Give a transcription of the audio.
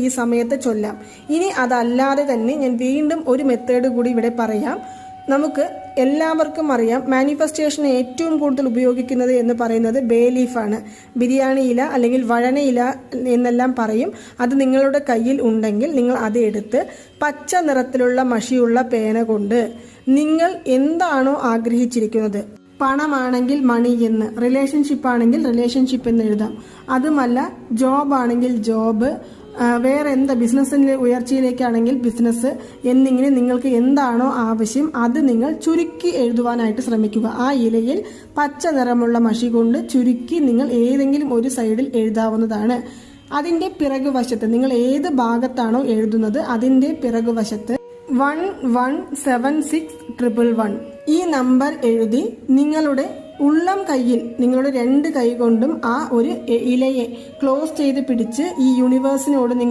ഈ സമയത്ത് ചൊല്ലാം. ഇനി അതല്ലാതെ തന്നെ ഞാൻ വീണ്ടും ഒരു മെത്തേഡ് കൂടി ഇവിടെ പറയാം. നമുക്ക് എല്ലാവർക്കും അറിയാം, മാനിഫെസ്റ്റേഷന് ഏറ്റവും കൂടുതൽ ഉപയോഗിക്കുന്നത് എന്ന് പറയുന്നത് ബേ ലീഫാണ്. ബിരിയാണി ഇല അല്ലെങ്കിൽ വഴനയില എന്നെല്ലാം പറയും. അത് നിങ്ങളുടെ കയ്യിൽ ഉണ്ടെങ്കിൽ നിങ്ങൾ അത് എടുത്ത് പച്ച നിറത്തിലുള്ള മഷിയുള്ള പേന കൊണ്ട് നിങ്ങൾ എന്താണോ ആഗ്രഹിച്ചിരിക്കുന്നത്, പണമാണെങ്കിൽ മണി എന്ന്, റിലേഷൻഷിപ്പ് ആണെങ്കിൽ റിലേഷൻഷിപ്പ് എന്ന് എഴുതാം. അതുമല്ല ജോബ് ആണെങ്കിൽ ജോബ്, വേറെ എന്താ ബിസിനസ്സിന്റെ ഉയർച്ചയിലേക്കാണെങ്കിൽ ബിസിനസ് എന്നിങ്ങനെ നിങ്ങൾക്ക് എന്താണോ ആവശ്യം അത് നിങ്ങൾ ചുരുക്കി എഴുതുവാനായിട്ട് ശ്രമിക്കുക. ആ ഇലയിൽ പച്ച നിറമുള്ള മഷി കൊണ്ട് ചുരുക്കി നിങ്ങൾ ഏതെങ്കിലും ഒരു സൈഡിൽ എഴുതാവുന്നതാണ്. അതിന്റെ പിറകുവശത്ത് നിങ്ങൾ ഏത് ഭാഗത്താണോ എഴുതുന്നത് അതിന്റെ പിറകുവശത്ത് 117611 ഈ നമ്പർ എഴുതി നിങ്ങളുടെ ഉള്ളം കൈയിൽ, നിങ്ങളുടെ 2 കൈ കൊണ്ടും ആ ഒരു ഇലയെ ക്ലോസ് ചെയ്ത് പിടിച്ച് ഈ യൂണിവേഴ്സിനോട് നിങ്ങൾ